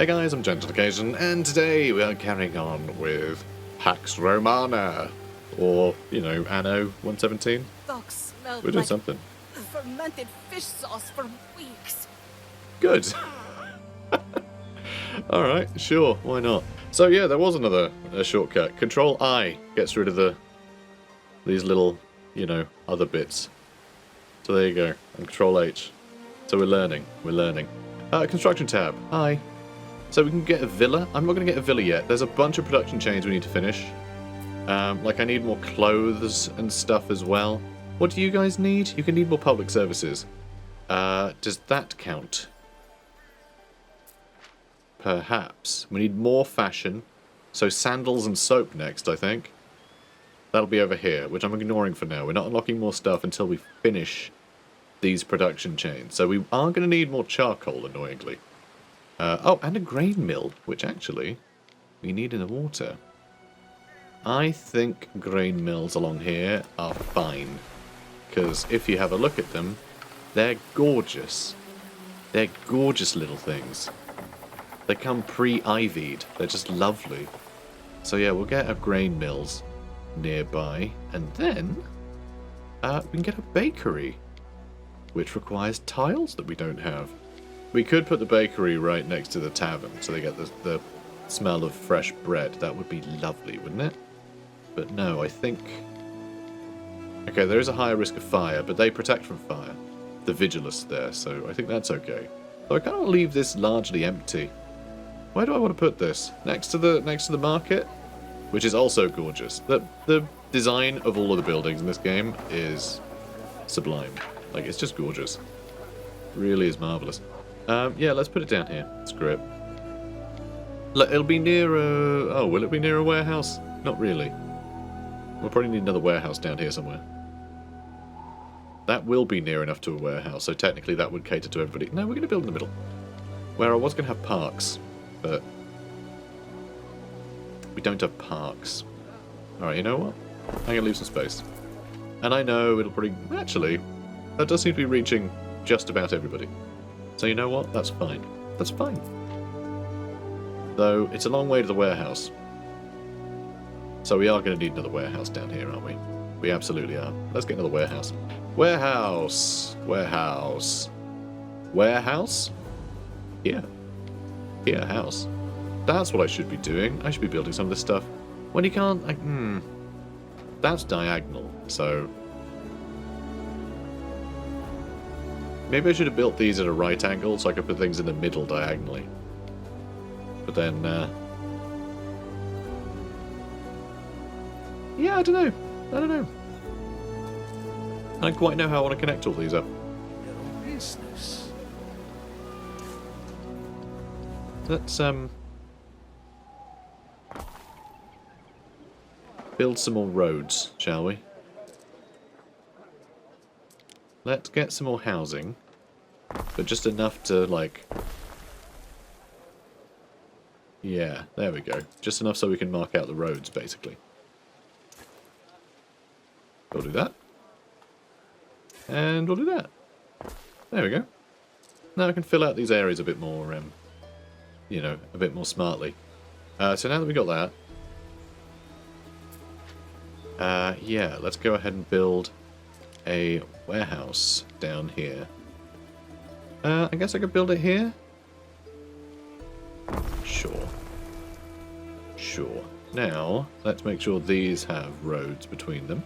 Hey guys, I'm Gentle Occasion, and today we are carrying on with Pax Romana, or, you know, Anno 117. Docks smelled We're doing like something. fermented fish sauce for weeks. Good. Alright, sure, why not? So yeah, there was another shortcut. Control I gets rid of these little, you know, other bits. So there you go, and Control H. So we're learning. Construction tab, hi. So we can get a villa. I'm not going to get a villa yet. There's a bunch of production chains we need to finish. Like I need more clothes and stuff as well. What do you guys need? You can need more public services. Does that count? Perhaps. We need more fashion. So sandals and soap next, I think. That'll be over here, which I'm ignoring for now. We're not unlocking more stuff until we finish these production chains. So we are going to need more charcoal, annoyingly. Oh, and a grain mill, which actually we need in the water. I think grain mills along here are fine. Because if you have a look at them, they're gorgeous. They're gorgeous little things. They come pre-ivied. They're just lovely. So yeah, we'll get a grain mills nearby. And then we can get a bakery, which requires tiles that we don't have. We could put the bakery right next to the tavern, so they get the smell of fresh bread. That would be lovely, wouldn't it? But no, I think... Okay, there is a higher risk of fire, but they protect from fire. The Vigilus there, so I think that's okay. So I kind of leave this largely empty. Where do I want to put this? Next to the market? Which is also gorgeous. The design of all of the buildings in this game is sublime. Like, it's just gorgeous. Really is marvellous. Yeah, let's put it down here. Screw it. It'll be near a... Oh, will it be near a warehouse? Not really. We'll probably need another warehouse down here somewhere. That will be near enough to a warehouse, so technically that would cater to everybody. No, we're going to build in the middle. Where I was going to have parks, but... we don't have parks. Alright, you know what? I'm going to leave some space. And I know it'll probably... Actually, that does seem to be reaching just about everybody. So you know what? That's fine. That's fine. Though, it's a long way to the warehouse. So we are going to need another warehouse down here, aren't we? We absolutely are. Let's get another warehouse. Warehouse! Warehouse. Warehouse? Here. Here, house. That's what I should be doing. I should be building some of this stuff. When you can't, like, that's diagonal, so... Maybe I should have built these at a right angle so I could put things in the middle diagonally. But then, yeah, I don't know. I don't know. I don't quite know how I want to connect all these up. No business. Let's, build some more roads, shall we? Let's get some more housing. But just enough to, like... Yeah, there we go. Just enough so we can mark out the roads, basically. We'll do that. And we'll do that. There we go. Now I can fill out these areas a bit more, you know, a bit more smartly. So now that we've got that... yeah, let's go ahead and build a warehouse down here. I guess I could build it here? Sure. Sure. Now, let's make sure these have roads between them.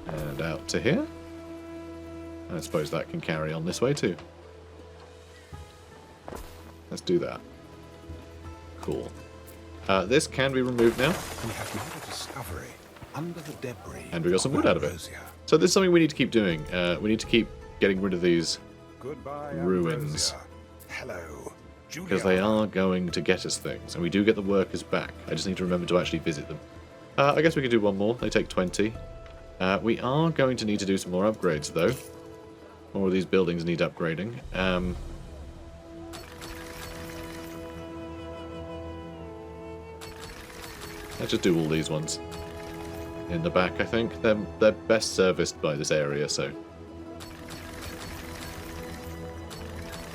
And out to here. I suppose that can carry on this way too. Let's do that. Cool. This can be removed now. We have made a discovery under the debris. And we got some wood out of it. Ambrosia. So this is something we need to keep doing. We need to keep getting rid of these Goodbye, ruins. Ambrosia. Hello, Julia. Because they are going to get us things. And we do get the workers back. I just need to remember to actually visit them. I guess we could do one more. They take 20. We are going to need to do some more upgrades, though. More of these buildings need upgrading. Let's just do all these ones. In the back, I think. They're best serviced by this area, so...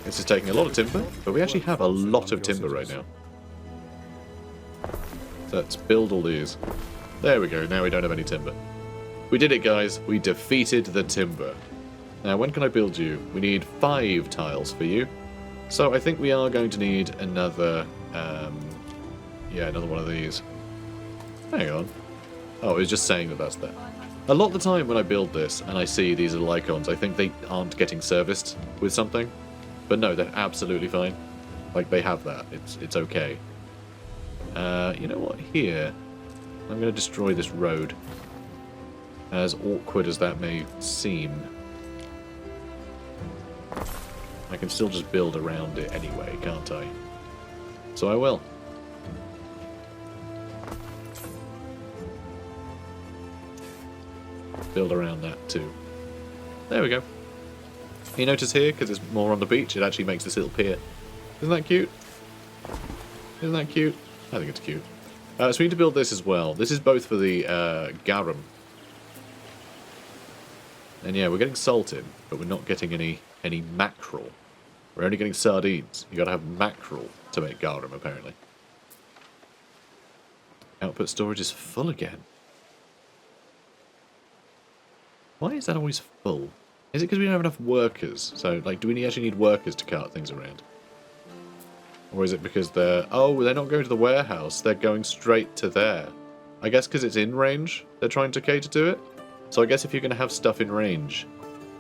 This is taking a lot of timber, but we actually have a lot of timber right now. So let's build all these. There we go, now we don't have any timber. We did it, guys. We defeated the timber. Now, when can I build you? We need 5 tiles for you. So I think we are going to need another, yeah, another one of these. Hang on. Oh, it was just saying that that's there. A lot of the time when I build this and I see these little icons, I think they aren't getting serviced with something. But no, they're absolutely fine. Like, they have that. It's okay. You know what? Here, I'm going to destroy this road. As awkward as that may seem. I can still just build around it anyway, can't I? So I will. Build around that too. There we go. You notice here, because it's more on the beach, it actually makes this little pier. Isn't that cute? Isn't that cute? I think it's cute. So we need to build this as well. This is both for the garum. And yeah, we're getting salt in, but we're not getting any mackerel. We're only getting sardines. You gotta have mackerel to make garum, apparently. Output storage is full again. Why is that always full? Is it because we don't have enough workers? So, like, do we actually need workers to cart things around? Or is it because they're... Oh, they're not going to the warehouse. They're going straight to there. I guess because it's in range, they're trying to cater to it. So I guess if you're going to have stuff in range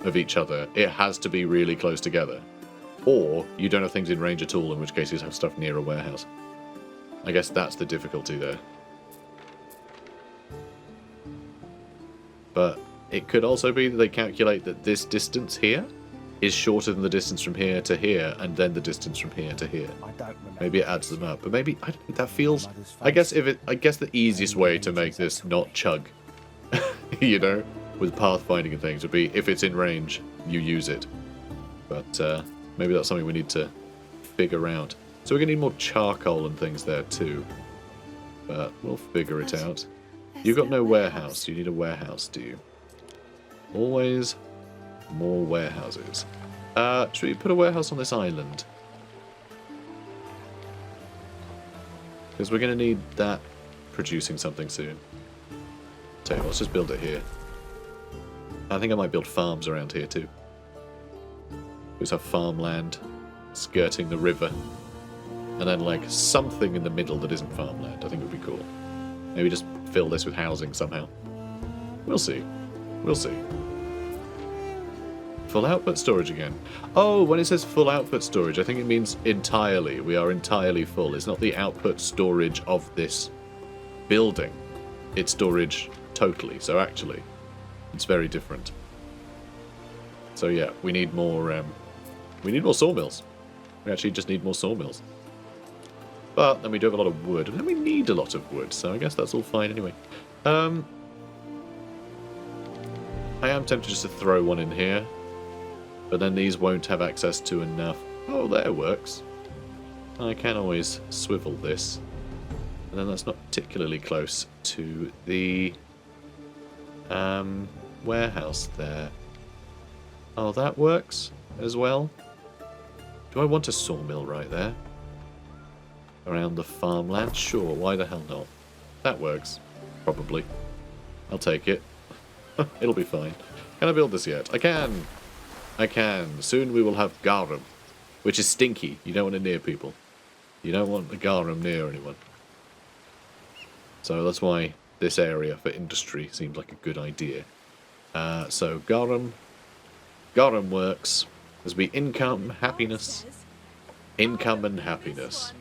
of each other, it has to be really close together. Or you don't have things in range at all, in which case you have stuff near a warehouse. I guess that's the difficulty there. But it could also be that they calculate that this distance here is shorter than the distance from here to here, and then the distance from here to here. Maybe it adds them up, but maybe I don't think that feels. I guess the easiest way to make this not chug, you know, with pathfinding and things would be if it's in range, you use it. But maybe that's something we need to figure out. So we're gonna need more charcoal and things there too. But we'll figure it out. You've got no warehouse. You need a warehouse, do you? Always more warehouses. Should we put a warehouse on this island? Because we're going to need that producing something soon. Tell you what, let's just build it here. I think I might build farms around here too. We just have farmland skirting the river. And then like something in the middle that isn't farmland. I think it would be cool. Maybe just fill this with housing somehow. We'll see. We'll see. Full output storage again. Oh, when it says full output storage, I think it means entirely. We are entirely full. It's not the output storage of this building. It's storage totally. So actually, it's very different. So yeah, we need more sawmills. We actually just need more sawmills. But then we do have a lot of wood, and then we need a lot of wood, so I guess that's all fine anyway. I am tempted just to throw one in here, but then these won't have access to enough. Oh, there works. I can always swivel this, and then that's not particularly close to the warehouse there. Oh, that works as well. Do I want a sawmill right there? Around the farmland? Sure, why the hell not? That works. Probably. I'll take it. It'll be fine. Can I build this yet? I can! I can. Soon we will have garum, which is stinky. You don't want it near people. You don't want the garum near anyone. So that's why this area for industry seems like a good idea. So garum works. There's be income, happiness. Income and happiness.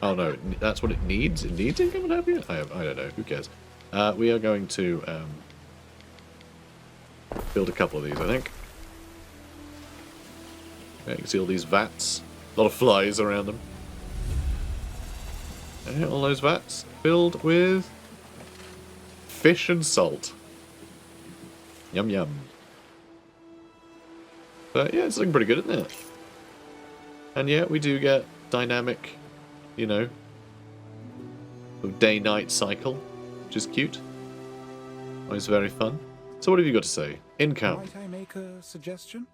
Oh no, that's what it needs? It needs income and happiness? I don't know, who cares? We are going to build a couple of these, I think. Yeah, you can see all these vats. A lot of flies around them. And all those vats filled with fish and salt. Yum yum. But yeah, it's looking pretty good, isn't it? And yeah, we do get dynamic, you know, day-night cycle, which is cute. Always very fun. So what have you got to say? Income. Might I make a suggestion?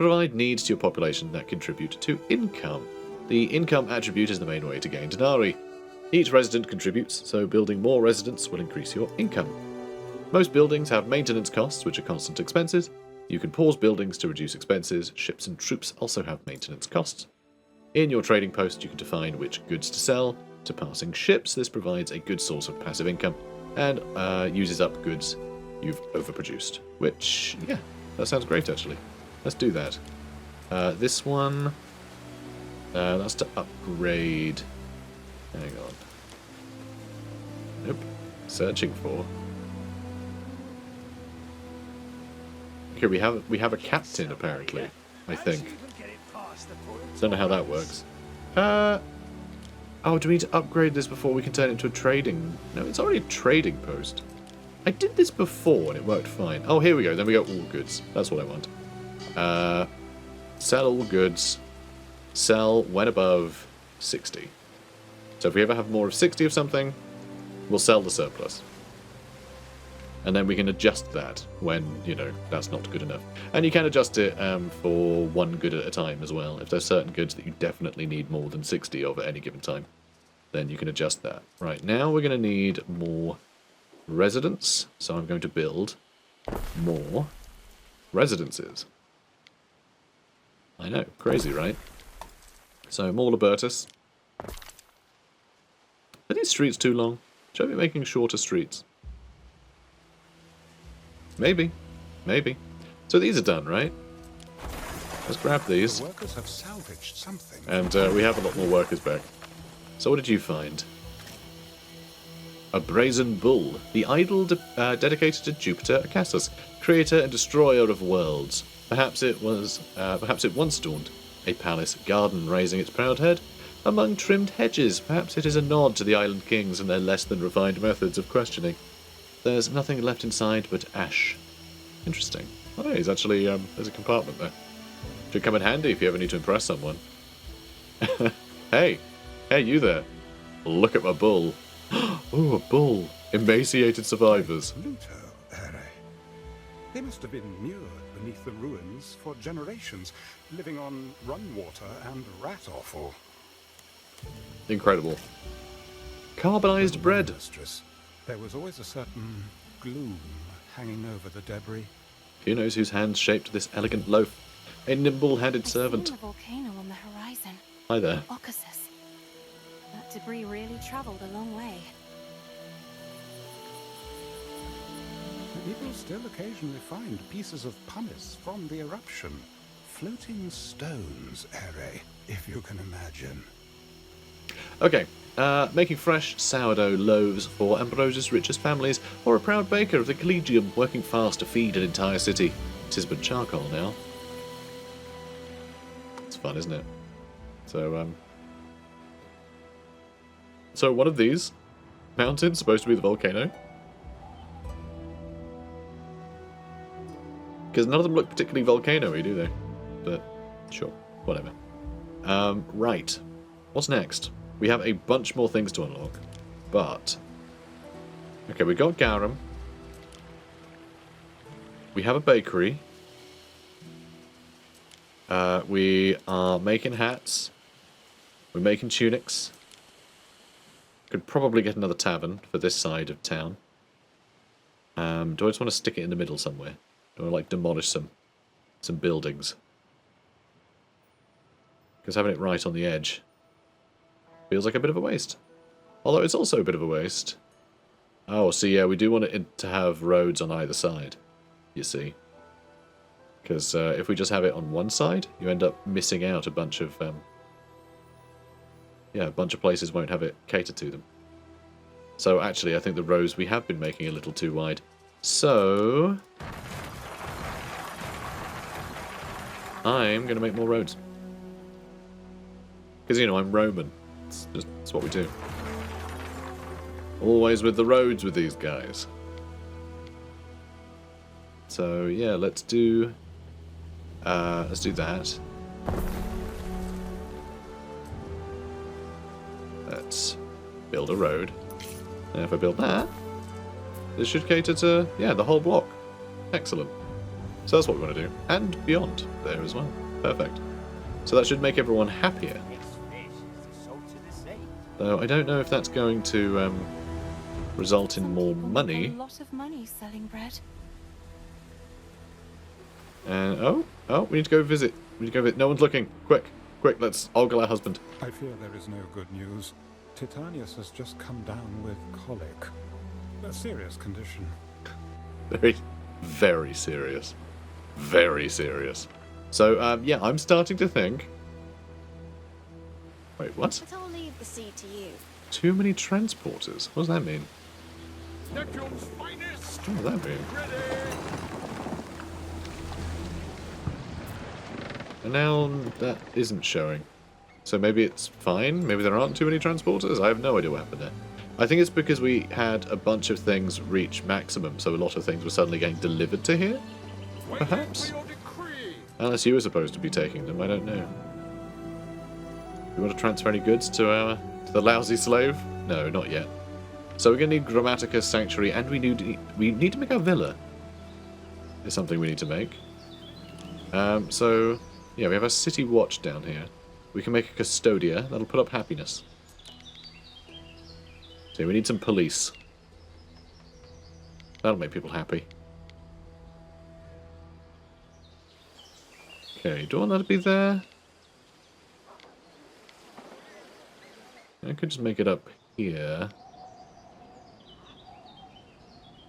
Provide needs to your population that contribute to income. The income attribute is the main way to gain denarii. Each resident contributes, so building more residents will increase your income. Most buildings have maintenance costs, which are constant expenses. You can pause buildings to reduce expenses. Ships and troops also have maintenance costs. In your trading post, you can define which goods to sell to passing ships. This provides a good source of passive income and uses up goods you've overproduced. Which, yeah, that sounds great, actually. Let's do that. This one, that's to upgrade. Hang on. Nope. Searching for. Okay, we have a captain apparently. I think. Don't know how that works. Oh, do we need to upgrade this before we can turn it into a trading? No, it's already a trading post. I did this before and it worked fine. Oh, here we go. Then we got all goods. That's what I want. Sell all goods. Sell when above 60. So if we ever have more of 60 of something, we'll sell the surplus. And then we can adjust that when, you know, that's not good enough. And you can adjust it for one good at a time as well. If there's certain goods that you definitely need more than 60 of at any given time, then you can adjust that. Right, now we're going to need more residents. So I'm going to build more residences. I know, crazy, right? So, more Libertus. Are these streets too long? Should I be making shorter streets? Maybe. Maybe. So these are done, right? Let's grab these. The workers have salvaged something. And we have a lot more workers back. So what did you find? A brazen bull. The idol dedicated to Jupiter Acasus, creator and destroyer of worlds. Perhaps it once adorned a palace garden, raising its proud head among trimmed hedges. Perhaps it is a nod to the island kings and their less than refined methods of questioning. There's nothing left inside but ash. Interesting. Oh, there's actually there's a compartment there. Should come in handy if you ever need to impress someone. Hey, you there? Look at my bull. Oh, a bull. Emaciated survivors. Pluto, Ere. They must have been immured beneath the ruins for generations, living on run water and rat offal. Incredible. Carbonized bread. Mistress, there was always a certain gloom hanging over the debris. Who knows whose hands shaped this elegant loaf? A nimble-handed servant. I've seen the volcano on the horizon. Hi there. Occasus. That debris really traveled a long way. People still occasionally find pieces of pumice from the eruption. Floating stones, Ere, if you can imagine. Okay, making fresh sourdough loaves for Ambrose's richest families, or a proud baker of the Collegium working fast to feed an entire city. Tis but charcoal now. It's fun, isn't it? So one of these mountains supposed to be the volcano? Because none of them look particularly volcano-y, do they? But, sure, whatever. Right. What's next? We have a bunch more things to unlock. But... okay, we got Garum. We have a bakery. We are making hats. We're making tunics. Could probably get another tavern for this side of town. Do I just want to stick it in the middle somewhere? Or like demolish some buildings? Because having it right on the edge feels like a bit of a waste. Although it's also a bit of a waste. Oh, so yeah, we do want it to have roads on either side, you see. Because if we just have it on one side, you end up missing out a bunch of... yeah, a bunch of places won't have it catered to them. So actually, I think the roads we have been making a little too wide. So... I'm going to make more roads. Because, you know, I'm Roman. It's what we do. Always with the roads with these guys. So, yeah, let's do that. Let's build a road. And if I build that, this should cater to, yeah, the whole block. Excellent. So that's what we want to do. And beyond there as well. Perfect. So that should make everyone happier. Though I don't know if that's going to result in more money. A lot of money selling bread. And oh, we need to go visit. We need to go visit. No one's looking. Quick, let's ogle our husband. I fear there is no good news. Titanius has just come down with colic. A serious condition. Very, very serious. Very serious. So, yeah, I'm starting to think... Wait, what? But I'll leave the sea to you. Too many transporters? What does that mean? Neptune's finest! What does that mean? And now that isn't showing. So maybe it's fine? Maybe there aren't too many transporters? I have no idea what happened there. I think it's because we had a bunch of things reach maximum, so a lot of things were suddenly getting delivered to here? Perhaps? Unless you were supposed to be taking them, I don't know. You want to transfer any goods to the lousy slave? No, not yet. So we're going to need Grammaticus Sanctuary, and we need to make our villa. Is something we need to make. So, yeah, we have a city watch down here. We can make a custodia. That'll put up happiness. So we need some police. That'll make people happy. Okay, do I want that to be there? I could just make it up here.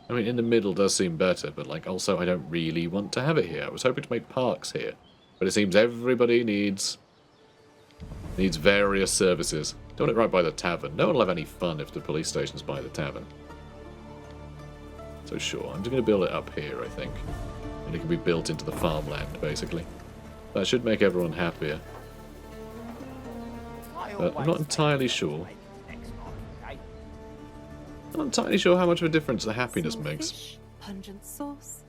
I mean, in the middle does seem better, but like also I don't really want to have it here. I was hoping to make parks here, but it seems everybody needs various services. Don't want it right by the tavern. No one will have any fun if the police station's by the tavern. So sure, I'm just going to build it up here, I think. And it can be built into the farmland, basically. That should make everyone happier. But I'm not entirely sure. I'm not entirely sure how much of a difference the happiness Small makes. fish, pungent sauce.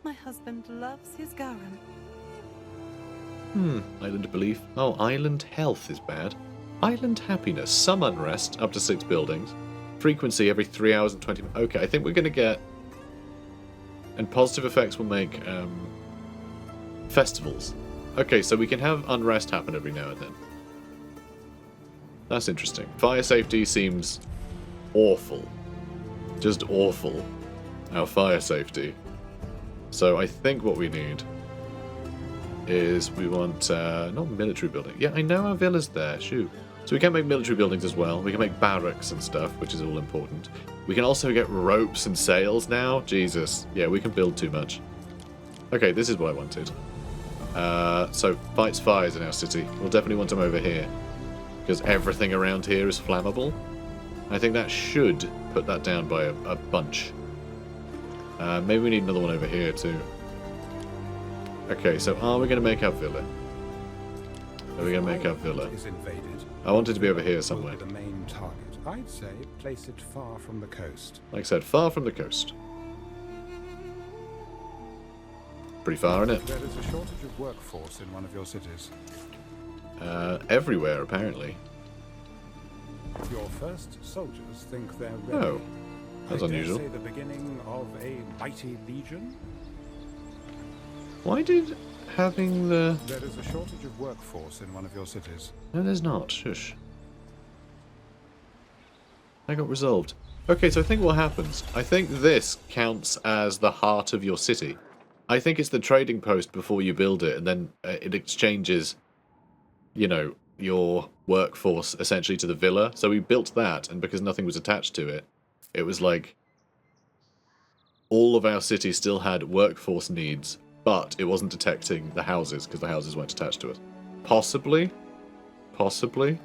My husband loves his garum. Island belief. Oh, island health is bad. Island happiness. Some unrest, up to 6 buildings. Frequency every 3 hours and 20 minutes. Okay, I think we're going to get... And positive effects will make festivals. Okay, so we can have unrest happen every now and then. That's interesting. Fire safety seems awful. Just awful. Our fire safety. So I think what we need is we want, not military building. Yeah, I know our villa's there, shoot. So we can make military buildings as well. We can make barracks and stuff, which is all important. We can also get ropes and sails now. Jesus. Yeah, we can build too much. Okay, this is what I wanted. So fights fires in our city. We'll definitely want them over here. Because everything around here is flammable. I think that should put that down by a bunch. Maybe we need another one over here too. Okay, so are we going to make our villa? Are we going to make our villa? Is invaded, I want it to be over here somewhere. will be the main target. I'd say place it far from the coast. Like I said, far from the coast. Pretty far, isn't it? There is a shortage of workforce in one of your cities. Everywhere, apparently. Your first soldiers think they're ready. Oh, that's unusual. I dare say the beginning of a mighty legion. Why did having the... There is a shortage of workforce in one of your cities. No, there's not. Shush. I got resolved. Okay, so I think what happens... I think this counts as the heart of your city. I think it's the trading post before you build it, and then it exchanges, you know, your workforce essentially to the villa. So we built that, and because nothing was attached to it, it was like... all of our city still had workforce needs, but it wasn't detecting the houses, because the houses weren't attached to it. Possibly? Possibly?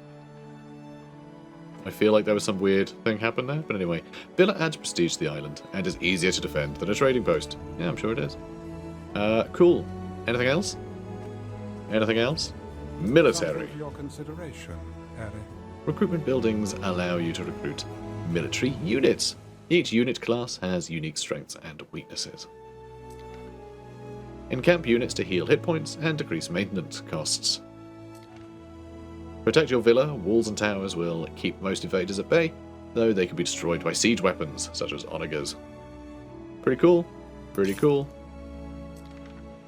I feel like there was some weird thing happened there, but anyway. Villa adds prestige to the island, and is easier to defend than a trading post. Yeah, I'm sure it is. Cool. Anything else? Anything else? Military. Something for your consideration, Harry. Recruitment buildings allow you to recruit military units. Each unit class has unique strengths and weaknesses. Encamp units to heal hit points and decrease maintenance costs. Protect your villa. Walls and towers will keep most invaders at bay, though they can be destroyed by siege weapons, such as onagers. Pretty cool. Pretty cool.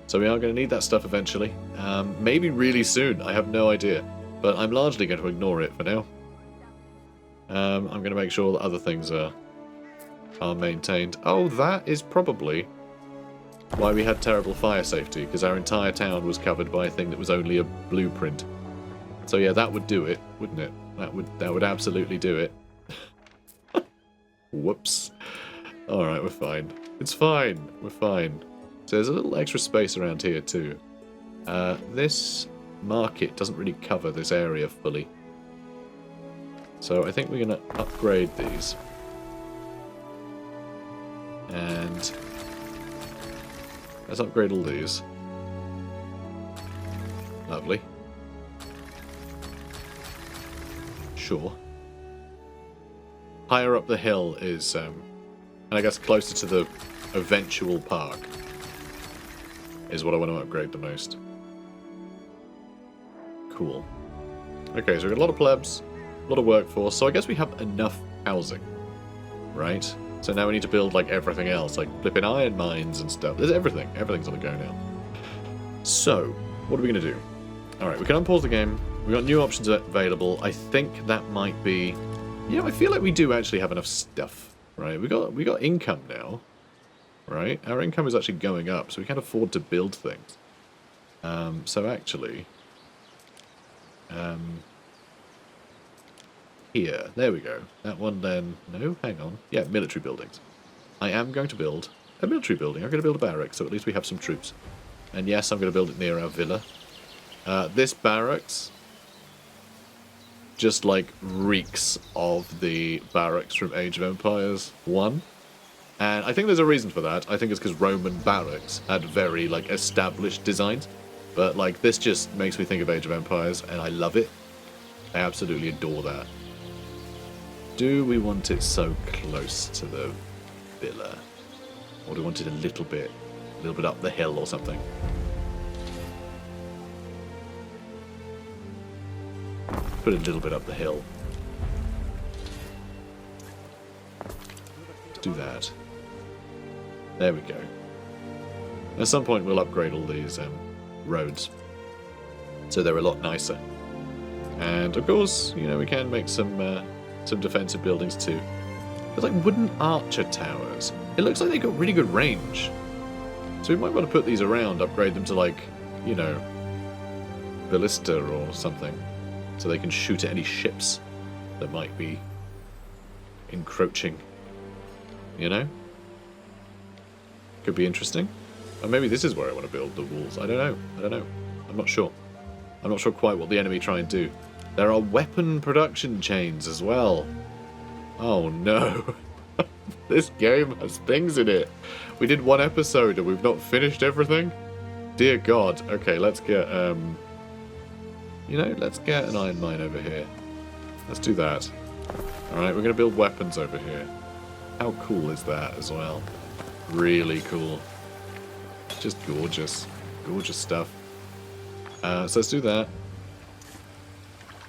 So we are going to need that stuff eventually. Maybe really soon. I have no idea. But I'm largely going to ignore it for now. I'm going to make sure that other things are maintained. Oh, that is probably why we had terrible fire safety, because our entire town was covered by a thing that was only a blueprint. So yeah, that would do it, wouldn't it? That would absolutely do it. Whoops. Alright, we're fine. It's fine. We're fine. So there's a little extra space around here too. This market doesn't really cover this area fully. So I think we're going to upgrade these. And let's upgrade all these. Lovely. Sure. Higher up the hill is, and I guess closer to the eventual park, is what I want to upgrade the most. Cool. Okay, so we've got a lot of plebs, a lot of workforce, so I guess we have enough housing, right? So now we need to build, like, everything else, like flipping iron mines and stuff. There's everything. Everything's on the go now. So, what are we going to do? Alright, we can unpause the game. We've got new options available. I think that might be... Yeah, I feel like we do actually have enough stuff, right? We got income now, right? Our income is actually going up, so we can afford to build things. So actually... here, there we go. That one then... No, hang on. Yeah, military buildings. I am going to build a military building. I'm going to build a barracks, so at least we have some troops. And yes, I'm going to build it near our villa. This barracks just, like, reeks of the barracks from Age of Empires 1. And I think there's a reason for that. I think it's because Roman barracks had very, like, established designs. But, like, this just makes me think of Age of Empires, and I love it. I absolutely adore that. Do we want it so close to the villa? Or do we want it a little bit up the hill or something? Put it a little bit up the hill. Let's do that. There we go. At some point we'll upgrade all these roads, so they're a lot nicer. And of course, you know, we can make some defensive buildings too. There's like wooden archer towers. It looks like they got really good range. So we might want to put these around, upgrade them to, like, you know, ballista or something, so they can shoot at any ships that might be encroaching. You know? Could be interesting. Or maybe this is where I want to build the walls. I don't know. I don't know. I'm not sure. I'm not sure quite what the enemy try and do. There are weapon production chains as well. Oh no. This game has things in it. We did one episode and we've not finished everything. Dear God. Okay, let's get, you know, let's get an iron mine over here. Let's do that. Alright, we're going to build weapons over here. How cool is that as well? Really cool. Just gorgeous. Gorgeous stuff. So let's do that.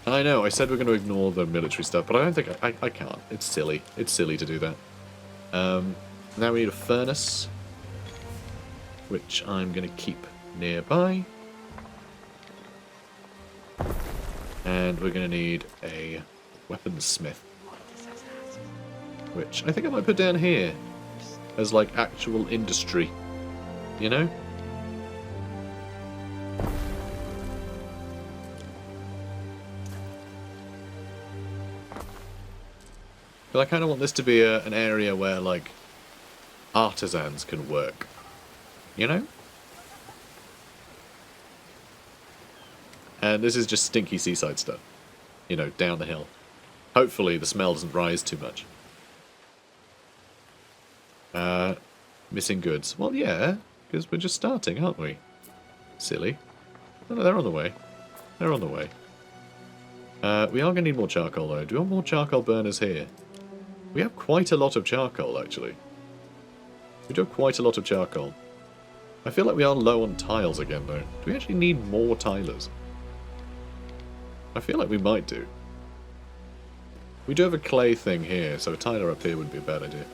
I know, I said we're going to ignore the military stuff, but I don't think I can't. It's silly. It's silly to do that. Now we need a furnace, which I'm going to keep nearby. And we're going to need a weaponsmith, which I think I might put down here as, like, actual industry, you know? But I kind of want this to be an area where, like, artisans can work, you know? And this is just stinky seaside stuff, you know, down the hill. Hopefully the smell doesn't rise too much. Missing goods. Well, yeah, because we're just starting, aren't we? Silly. Oh, no, they're on the way. They're on the way. We are going to need more charcoal, though. Do we want more charcoal burners here? We have quite a lot of charcoal, actually. We do have quite a lot of charcoal. I feel like we are low on tiles again, though. Do we actually need more tilers? I feel like we might do. We do have a clay thing here, so a tiler up here wouldn't be a bad idea.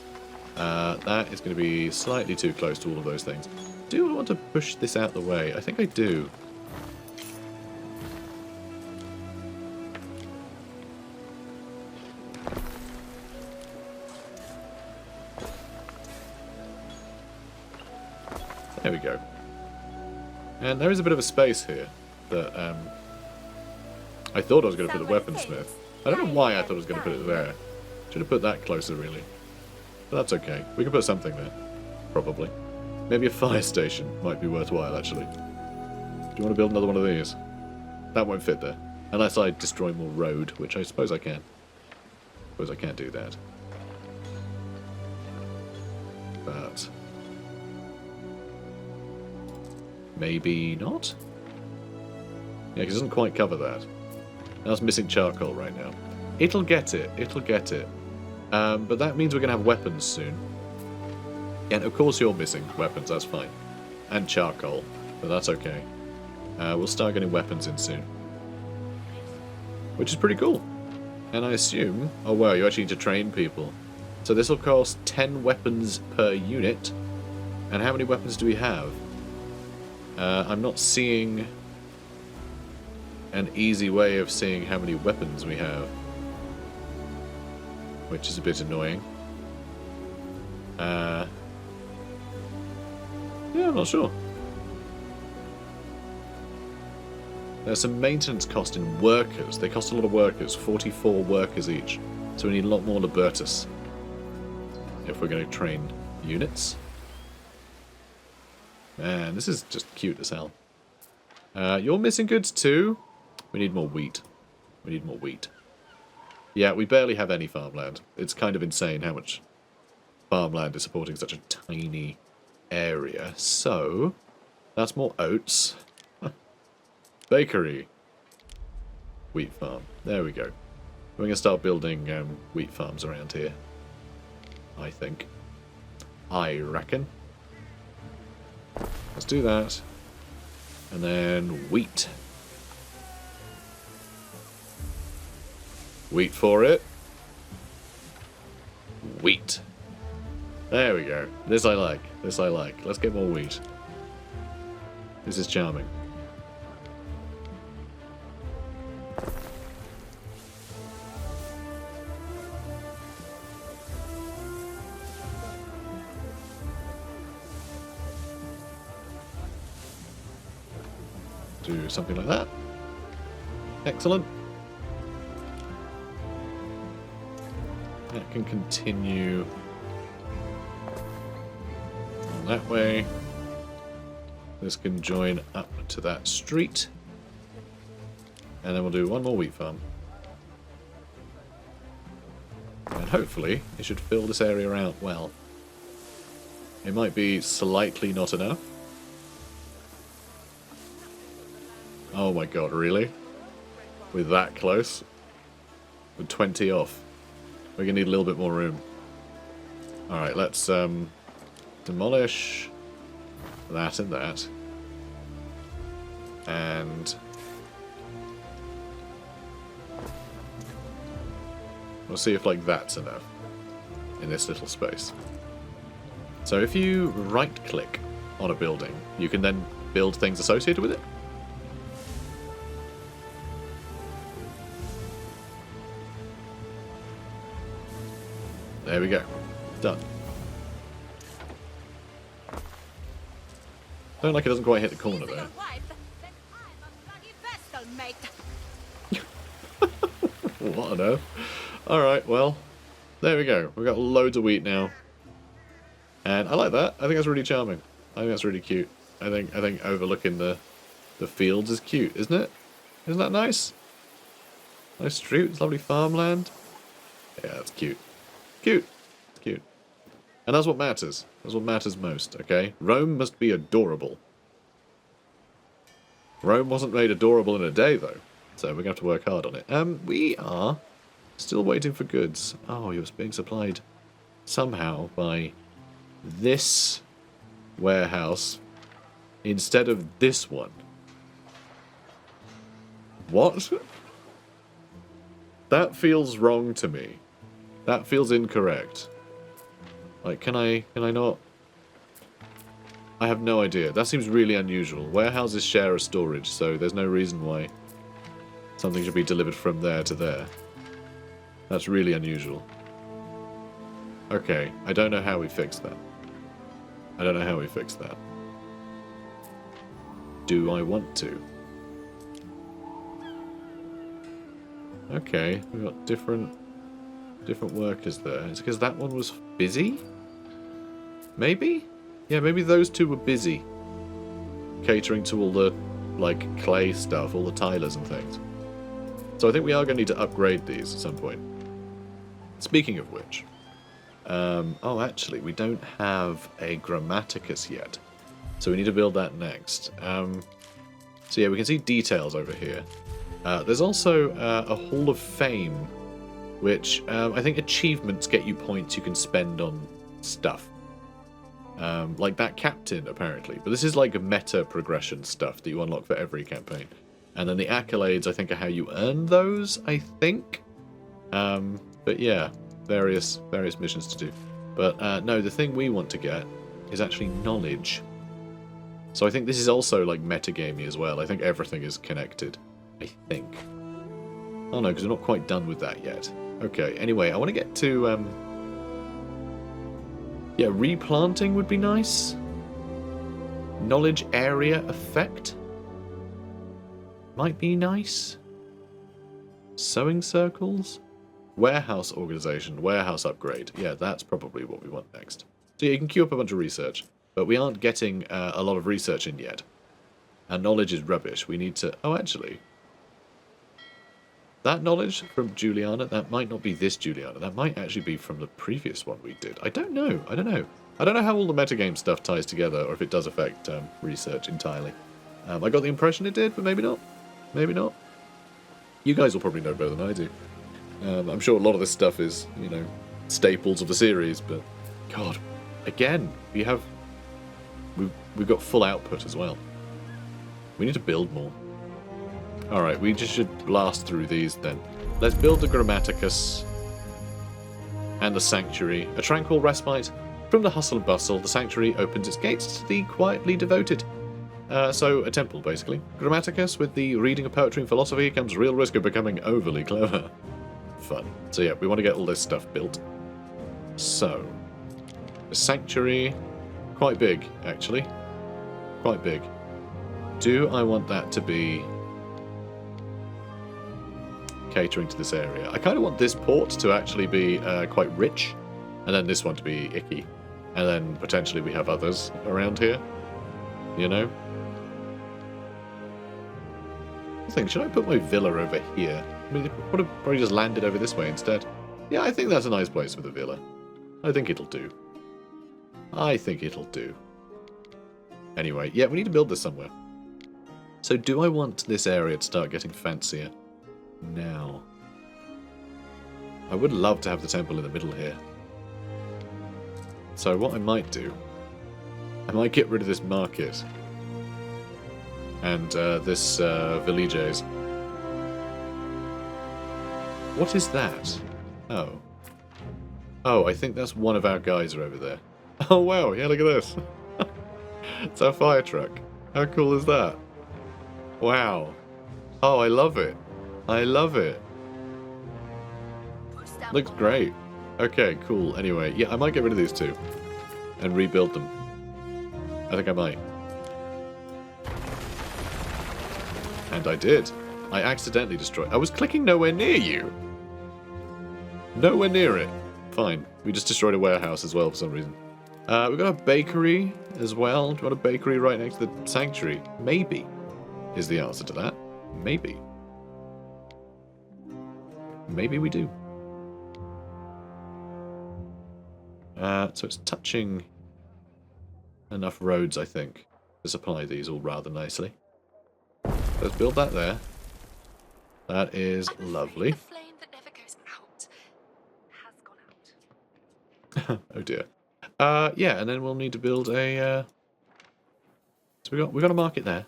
That is going to be slightly too close to all of those things. do want to push this out the way. I think I do. There we go. And there is a bit of a space here that I thought I was going to put the weaponsmith. I don't know why I thought I was going to put it there. Should have put that closer, really. But that's okay. We can put something there. Probably. Maybe a fire station might be worthwhile, actually. Do you want to build another one of these? That won't fit there. Unless I destroy more road, which I suppose I can. Suppose I can't do that. But... maybe not? Yeah, because it doesn't quite cover that. That's missing charcoal right now. It'll get it. It'll get it. But that means we're going to have weapons soon. And of course you're missing weapons, that's fine. And charcoal, but that's okay. We'll start getting weapons in soon. Which is pretty cool. And I assume... oh wow, you actually need to train people. So this will cost 10 weapons per unit. And how many weapons do we have? I'm not seeing an easy way of seeing how many weapons we have. Which is a bit annoying. Yeah, I'm not sure. There's some maintenance cost in workers. They cost a lot of workers. 44 workers each. So we need a lot more Libertus. If we're going to train units. Man, this is just cute as hell. You're missing goods too? We need more wheat. We need more wheat. Yeah, we barely have any farmland. It's kind of insane how much farmland is supporting such a tiny area. So, that's more oats. Bakery. Wheat farm. There we go. We're going to start building wheat farms around here. I think. I reckon. Let's do that. And then wheat. Wheat for it. Wheat. There we go. This I like. This I like. Let's get more wheat. This is charming. Do something like that. Excellent. That can continue on that way. This can join up to that street. And then we'll do one more wheat farm. And hopefully it should fill this area out well. It might be slightly not enough. Oh my god, really? We're that close? We're 20 off. We're going to need a little bit more room. Alright, let's demolish that and that. And we'll see if like that's enough in this little space. So if you right click on a building, you can then build things associated with it. There we go. Done. Don't like it doesn't quite hit the corner there. What on earth? Alright, well, there we go. We've got loads of wheat now. And I like that. I think that's really charming. I think that's really cute. I think overlooking the fields is cute, isn't it? Isn't that nice? Nice streets, lovely farmland. Yeah, that's cute. Cute. Cute. And that's what matters. That's what matters most, okay? Rome must be adorable. Rome wasn't made adorable in a day, though. So we're going to have to work hard on it. We are still waiting for goods. Oh, you're being supplied somehow by this warehouse instead of this one. What? That feels wrong to me. That feels incorrect. Like, can I not? I have no idea. That seems really unusual. Warehouses share a storage, so there's no reason why something should be delivered from there to there. That's really unusual. Okay, I don't know how we fix that. I don't know how we fix that. Do I want to? Okay, we've got different workers there. Is it because that one was busy? Maybe? Yeah, maybe those two were busy. Catering to all the, like, clay stuff, all the tilers and things. So I think we are going to need to upgrade these at some point. Speaking of which... oh, actually, we don't have a grammaticus yet. So we need to build that next. So yeah, we can see details over here. There's also a Hall of Fame, which I think achievements get you points you can spend on stuff. Like that captain, apparently. But this is like meta progression stuff that you unlock for every campaign. And then the accolades, I think, are how you earn those, I think. But yeah, various missions to do. But no, the thing we want to get is actually knowledge. So I think this is also like metagamey as well. I think everything is connected. I think. Oh no, because we're not quite done with that yet. Okay, anyway, I want to get to... yeah, replanting would be nice. Knowledge area effect might be nice. Sewing circles. Warehouse organization. Warehouse upgrade. Yeah, that's probably what we want next. So yeah, you can queue up a bunch of research. But we aren't getting a lot of research in yet. And knowledge is rubbish. We need to... Oh, actually... That knowledge from Juliana, that might not be this Juliana. That might actually be from the previous one we did. I don't know. I don't know. I don't know how all the metagame stuff ties together, or if it does affect research entirely. I got the impression it did, but maybe not. Maybe not. You guys will probably know better than I do. I'm sure a lot of this stuff is, you know, staples of the series, but... God. Again, we've got full output as well. We need to build more. Alright, we just should blast through these then. Let's build the Grammaticus and the Sanctuary. A tranquil respite from the hustle and bustle. The Sanctuary opens its gates to the quietly devoted. So, a temple, basically. Grammaticus, with the reading of poetry and philosophy, comes real risk of becoming overly clever. Fun. So yeah, we want to get all this stuff built. So, the Sanctuary, quite big, actually. Quite big. Do I want that to be... catering to this area? I kind of want this port to actually be quite rich, and then this one to be icky, and then potentially we have others around here, you know? I think, should I put my villa over here? I mean, it would have probably just landed over this way instead. Yeah, I think that's a nice place with a villa. I think it'll do. I think it'll do. Anyway, yeah, we need to build this somewhere. So do I want this area to start getting fancier? Now, I would love to have the temple in the middle here. So what I might do, I might get rid of this market and this villages. What is that? Oh. Oh, I think that's one of our guys are over there. Oh wow, yeah, look at this. It's our fire truck. How cool is that? Wow. Oh, I love it. I love it. Looks great. Okay, cool. Anyway, yeah, I might get rid of these two and rebuild them. I think I might. And I did. I accidentally destroyed... I was clicking nowhere near you. Nowhere near it. Fine. We just destroyed a warehouse as well for some reason. We've got a bakery as well. Do you want a bakery right next to the sanctuary? Maybe is the answer to that. Maybe. Maybe we do. So it's touching enough roads, I think, to supply these all rather nicely. Let's build that there. That is lovely. The flame that never goes out has gone out. Oh dear. Yeah, and then we'll need to build a. So we got a market there.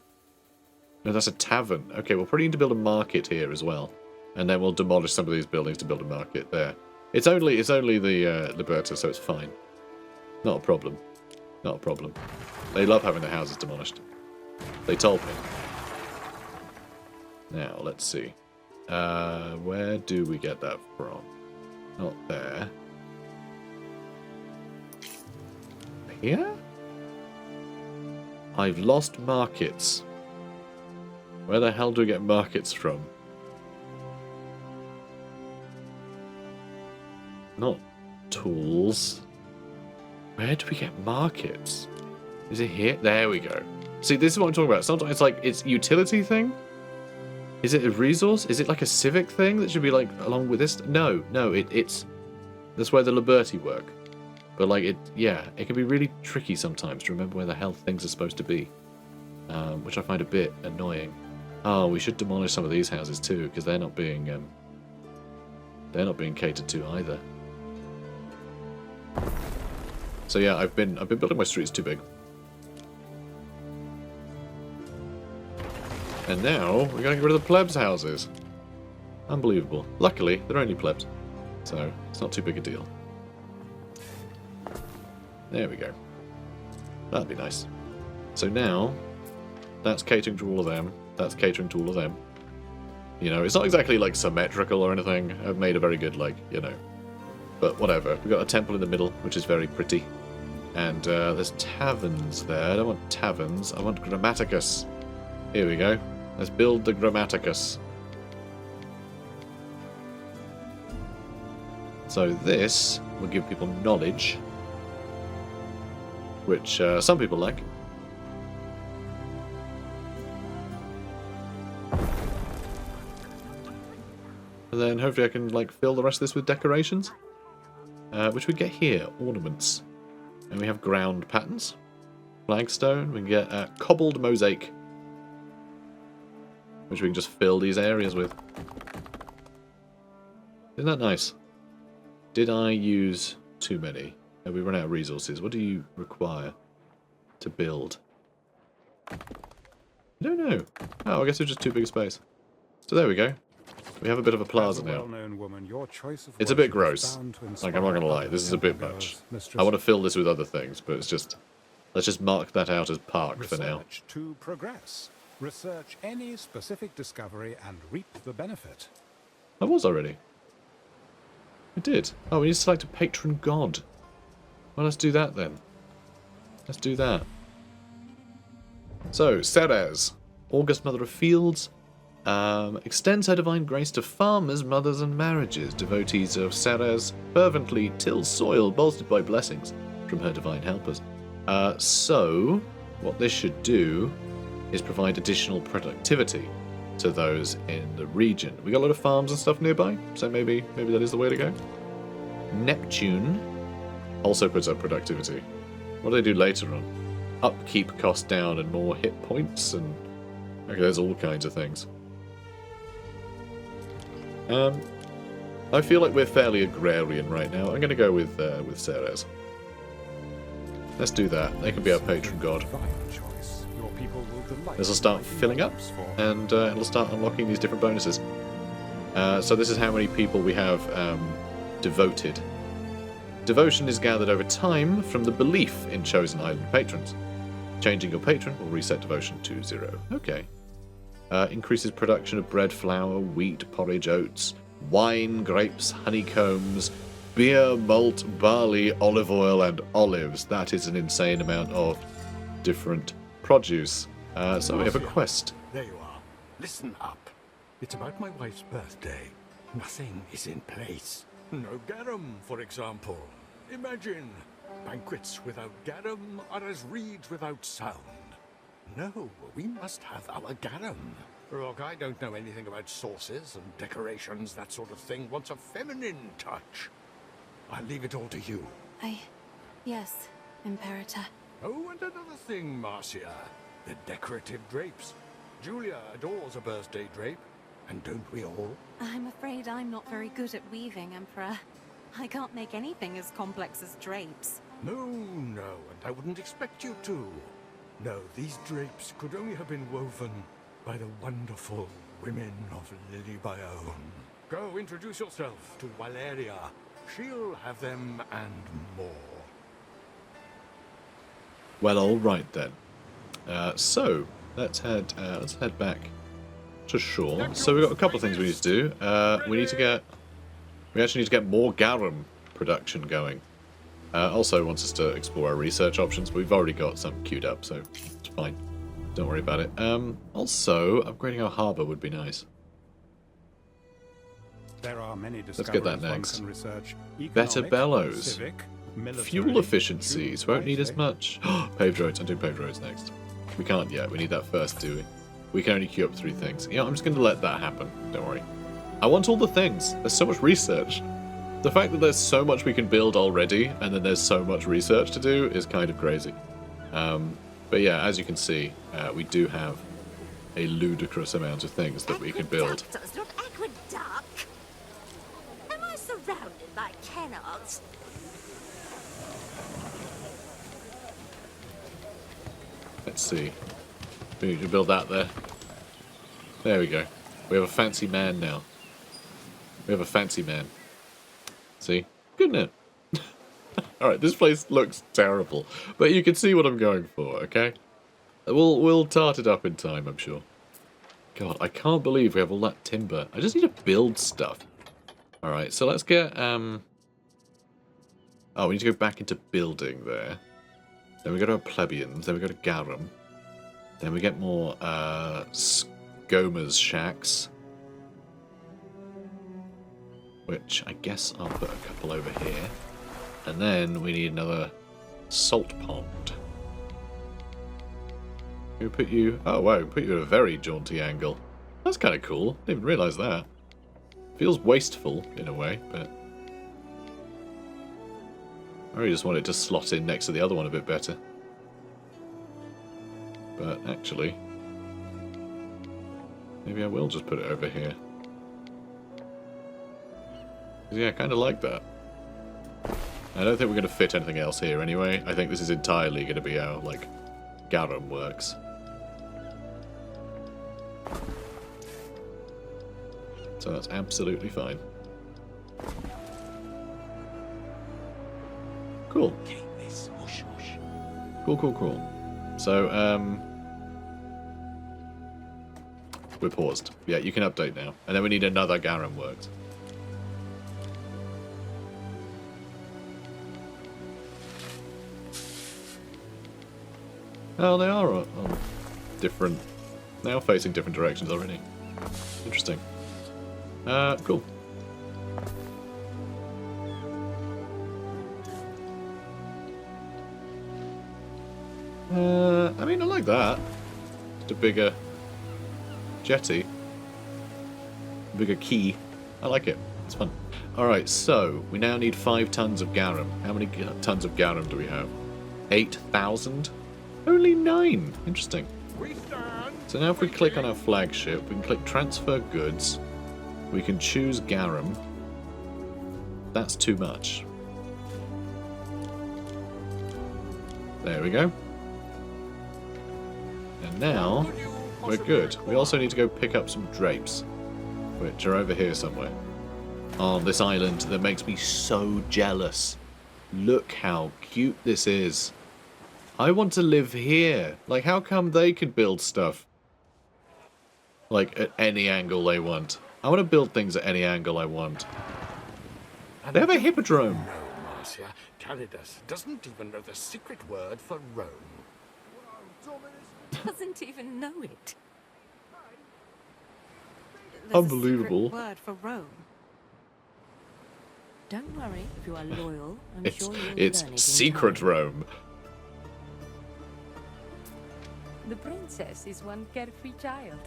No, that's a tavern. Okay, we'll probably need to build a market here as well, and then we'll demolish some of these buildings to build a market there. It's only the Liberta, so it's fine. Not a problem. Not a problem. They love having their houses demolished. They told me. Now, let's see. Where do we get that from? Not there. Here? I've lost markets. Where the hell do we get markets from? Not tools. Where do we get markets? Is it here? There we go. See, this is what I'm talking about. Sometimes it's like, it's utility thing? Is it a resource? Is it like a civic thing that should be like along with this? No, it's... That's where the Liberty work. But like, it can be really tricky sometimes to remember where the hell things are supposed to be. Which I find a bit annoying. Oh, we should demolish some of these houses too, because they're not being catered to either. So yeah, I've been building my streets too big. And now we're going to get rid of the plebs' houses. Unbelievable. Luckily, they're only plebs, so it's not too big a deal. There we go. That'd be nice. So now, that's catering to all of them. That's catering to all of them. You know, it's not exactly like symmetrical or anything. I've made a very good, like, you know. But whatever. We've got a temple in the middle, which is very pretty. And there's taverns there. I don't want taverns. I want Grammaticus. Here we go. Let's build the Grammaticus. So this will give people knowledge, which some people like. And then hopefully I can like fill the rest of this with decorations, which we get here, ornaments. And we have ground patterns, flagstone, we can get cobbled mosaic, which we can just fill these areas with. Isn't that nice? Did I use too many? Have we run out of resources? What do you require to build? I don't know. Oh, I guess it's just too big a space. So there we go. We have a bit of a plaza now. It's a bit gross. Like, I'm not going to lie. This is a bit much. I want to fill this with other things, but it's just... Let's just mark that out as park for now. To progress. Research any specific discovery and reap the benefit. I was already. I did. Oh, we need to select a patron god. Well, let's do that then. Let's do that. So, Ceres, August Mother of Fields, extends her divine grace to farmers, mothers, and marriages. Devotees of Ceres fervently till soil, bolstered by blessings from her divine helpers. So, what this should do is provide additional productivity to those in the region. We got a lot of farms and stuff nearby, so maybe that is the way to go. Neptune also puts up productivity. What do they do later on? Upkeep cost down and more hit points, and okay, there's all kinds of things. I feel like we're fairly agrarian right now. I'm going to go with Ceres. Let's do that. They can be our patron god. This will start filling up, and it'll start unlocking these different bonuses. So this is how many people we have devoted. Devotion is gathered over time from the belief in chosen island patrons. Changing your patron will reset devotion to 0. Okay. Increases production of bread, flour, wheat, porridge, oats, wine, grapes, honeycombs, beer, malt, barley, olive oil, and olives. That is an insane amount of different produce. So we have a quest. There you are. Listen up. It's about my wife's birthday. Nothing is in place. No garum, for example. Imagine. Banquets without garum are as reeds without sound. No, we must have our garum. Look, I don't know anything about sauces and decorations, that sort of thing. Wants a feminine touch. I'll leave it all to you. Yes, Imperator. Oh, and another thing, Marcia. The decorative drapes. Julia adores a birthday drape. And don't we all? I'm afraid I'm not very good at weaving, Emperor. I can't make anything as complex as drapes. No, and I wouldn't expect you to. No, these drapes could only have been woven by the wonderful women of Lily Bayonne. Go introduce yourself to Valeria. She'll have them and more. Well, all right then. So let's head back to shore. So we've got a couple of things we need to do. We actually need to get more garum production going. Also wants us to explore our research options, but we've already got some queued up, so it's fine. Don't worry about it. Also, upgrading our harbour would be nice. There are many Let's get that discoveries one next. can research. Better Economic, bellows. civic, military, Fuel efficiencies. Won't need as human much. Paved roads. I'm doing paved roads next. We can't yet. We need that first, do we? We can only queue up 3 things. You know, I'm just going to let that happen. Don't worry. I want all the things. There's so much research. The fact that there's so much we can build already, and then there's so much research to do, is kind of crazy. But yeah, as you can see, we do have a ludicrous amount of things that we can build. Aqueductors, not aqueduct. Am I surrounded by canards? Let's see. We need to build that there. There we go. We have a fancy man now. We have a fancy man. See? Good, isn't it? Alright, this place looks terrible. But you can see what I'm going for, okay? We'll tart it up in time, I'm sure. God, I can't believe we have all that timber. I just need to build stuff. Alright, so let's get... Oh, we need to go back into building there. Then we go to our plebeians. Then we go to garum. Then we get more Skoma's shacks. Which I guess I'll put a couple over here. And then we need another salt pond. We put you... Oh wow, we put you at a very jaunty angle. That's kind of cool. Didn't even realise that. Feels wasteful in a way, but... I really just want it to slot in next to the other one a bit better. But actually... maybe I will just put it over here. Yeah, I kind of like that. I don't think we're going to fit anything else here anyway. I think this is entirely going to be how, like, garum works. So that's absolutely fine. Cool. Cool. So, we're paused. Yeah, you can update now. And then we need another garum works. Oh, they are on different... now facing different directions already. Interesting. Cool. I mean, I like that. Just a bigger jetty. A bigger quay. I like it. It's fun. Alright, so we now need 5 tons of garum. How many tons of garum do we have? 8,000? Only 9. Interesting. So now if we click on our flagship, we can click transfer goods. We can choose garum. That's too much. There we go. And now we're good. We also need to go pick up some drapes, which are over here somewhere. On this island that makes me so jealous. Look how cute this is. I want to live here. Like, how come they can build stuff? Like, at any angle they want. I want to build things at any angle I want. They have a hippodrome. No, Marcia. Caridas doesn't even know the secret word for Rome. Doesn't even know it. Unbelievable. There's a secret word for Rome. Don't worry, if you are loyal, I'm It's sure you'll learn it in secret time. Rome. The princess is one carefree child,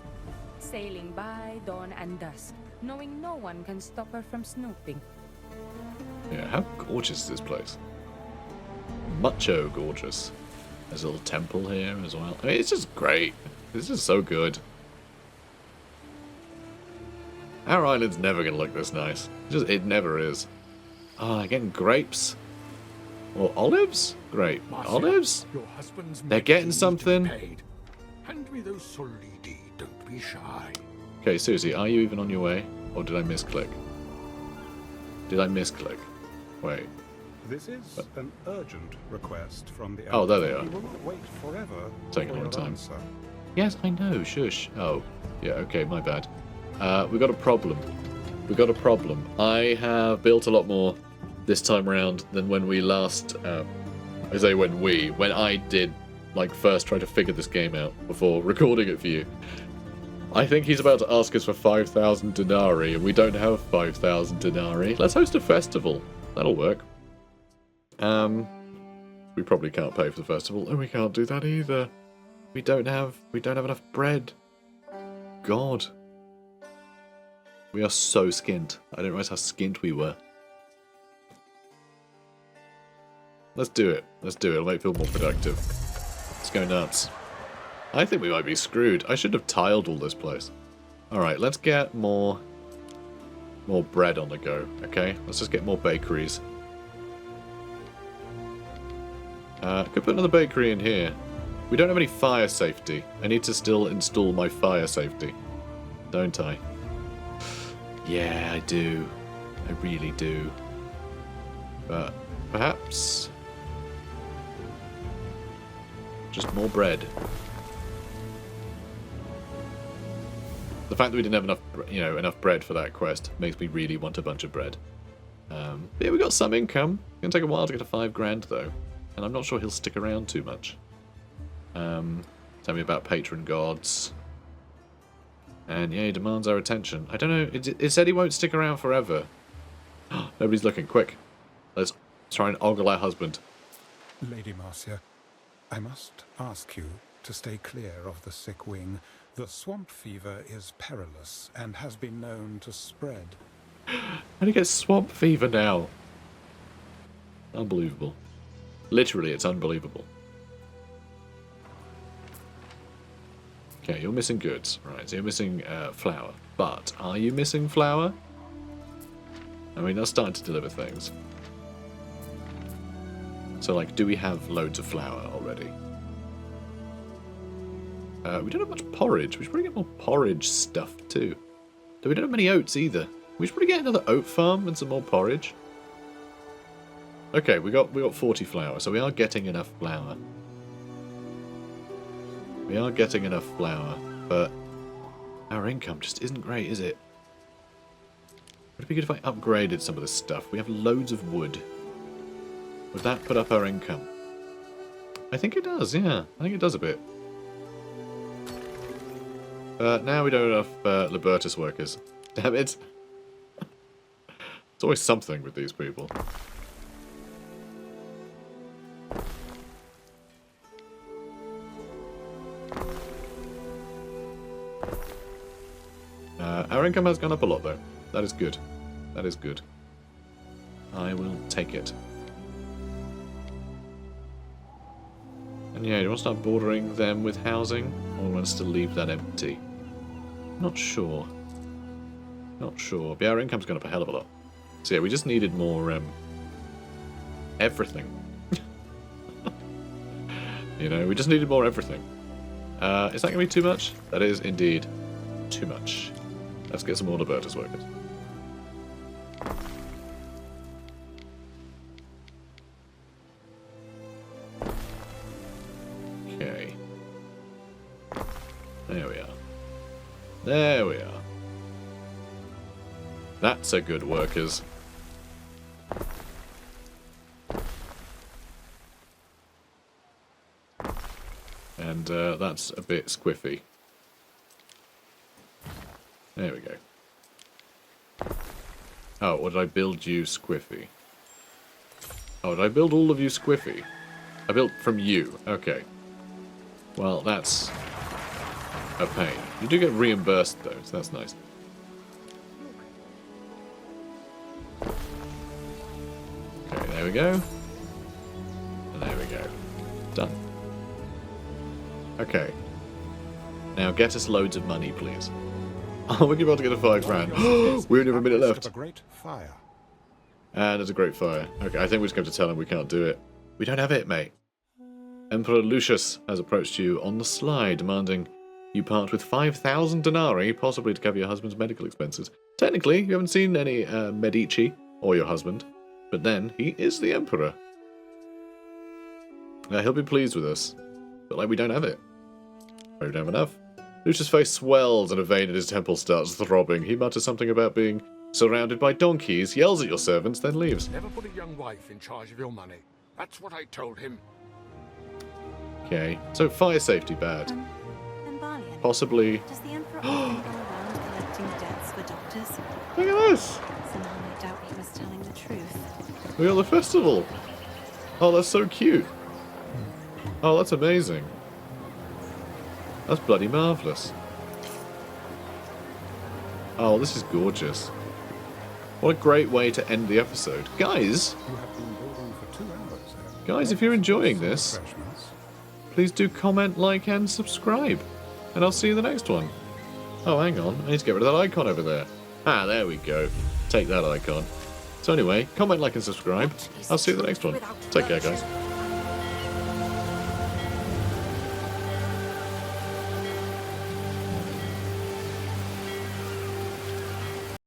sailing by dawn and dusk, knowing no one can stop her from snooping. Yeah, how gorgeous is this place? Mucho gorgeous. There's a little temple here as well. I mean, it's just great. This is so good. Our island's never going to look this nice. It never is. Oh, again, grapes. Or olives? Great. Marcia, Olives? your husband's They're men getting need to be something. paid. Hand me those solidi. Don't be shy. Okay, Susie, are you even on your way? Or did I misclick? Did I misclick? Wait. This is an urgent request from the Oh, there they are. He will not wait forever Taking for a long your time. answer. Yes, I know, shush. Oh, yeah, okay, my bad. We got a problem. We got a problem. I have built a lot more this time around than when we last... I say when I did, like, first try to figure this game out before recording it for you. I think he's about to ask us for 5,000 denarii, and we don't have 5,000 denarii. Let's host a festival. That'll work. We probably can't pay for the festival, and we can't do that either. We don't have enough bread. God. We are so skint. I didn't realize how skint we were. Let's do it. Let's do it. It'll make it feel more productive. Let's go nuts. I think we might be screwed. I should have tiled all this place. Alright, let's get more bread on the go, okay? Let's just get more bakeries. Could put another bakery in here. We don't have any fire safety. I need to still install my fire safety. Don't I? Yeah, I do. I really do. But perhaps... just more bread. The fact that we didn't have enough, enough bread for that quest makes me really want a bunch of bread. Yeah, we got some income. It's gonna take a while to get to 5 grand though, and I'm not sure he'll stick around too much. Tell me about patron gods. And yeah, he demands our attention. I don't know. It said he won't stick around forever. Nobody's looking. Quick, let's try and ogle our husband. Lady Marcia, I must ask you to stay clear of the sick wing. The swamp fever is perilous and has been known to spread. How do you get swamp fever now? Unbelievable. Literally, it's unbelievable. Okay, you're missing goods. Right, so you're missing flour. But are you missing flour? I mean, that's starting to deliver things. So, like, do we have loads of flour already? We don't have much porridge. We should probably get more porridge stuff, too. We don't have many oats, either. We should probably get another oat farm and some more porridge. Okay, we got 40 flour, so we are getting enough flour. We are getting enough flour, but our income just isn't great, is it? Would it be good if I upgraded some of this stuff? We have loads of wood. Would that put up our income? I think it does, yeah. I think it does a bit. Now we don't have enough Libertas workers. Damn it. It's always something with these people. Our income has gone up a lot, though. That is good. That is good. I will take it. And yeah, do you want to start bordering them with housing? Or do you want us to leave that empty? Not sure. Not sure. But yeah, our income's gone up a hell of a lot. So yeah, we just needed more, everything. You know, we just needed more everything. Is that going to be too much? That is indeed too much. Let's get some more Libertas workers. Okay. There we are. There we are. That's a good workers. And that's a bit squiffy. There we go. Oh, or did I build you squiffy? Oh, did I build all of you squiffy? I built from you. Okay. Well, that's a pain. You do get reimbursed, though, so that's nice. Okay, there we go. And there we go. Done. Okay. Now get us loads of money, please. Oh, we're about to get a 5 grand. We only have a minute left. A great fire. And there's a great fire. Okay, I think we're just going to tell him we can't do it. We don't have it, mate. Emperor Lucius has approached you on the sly, demanding you part with 5,000 denarii, possibly to cover your husband's medical expenses. Technically, you haven't seen any Medici or your husband. But then, he is the Emperor. He'll be pleased with us. But like, we don't have it. We don't have enough. Lucius' face swells and a vein in his temple starts throbbing. He mutters something about being surrounded by donkeys, yells at your servants, then leaves. Never put a young wife in charge of your money. That's what I told him. Okay, so fire safety bad. Embalian. Possibly. Does the Emperor often go around collecting debts for doctors? Look at this! Somehow I doubt he was telling the truth. We got the festival! Oh, that's so cute! Oh, that's amazing. That's bloody marvellous. Oh, this is gorgeous. What a great way to end the episode. Guys! You have been building for 2 hours. Guys, if you're enjoying this, Refreshments. please do comment, like, and subscribe. And I'll see you in the next one. Oh, hang on. I need to get rid of that icon over there. Ah, there we go. Take that icon. So anyway, comment, like, and subscribe. I'll see you in the next one. Take care, guys.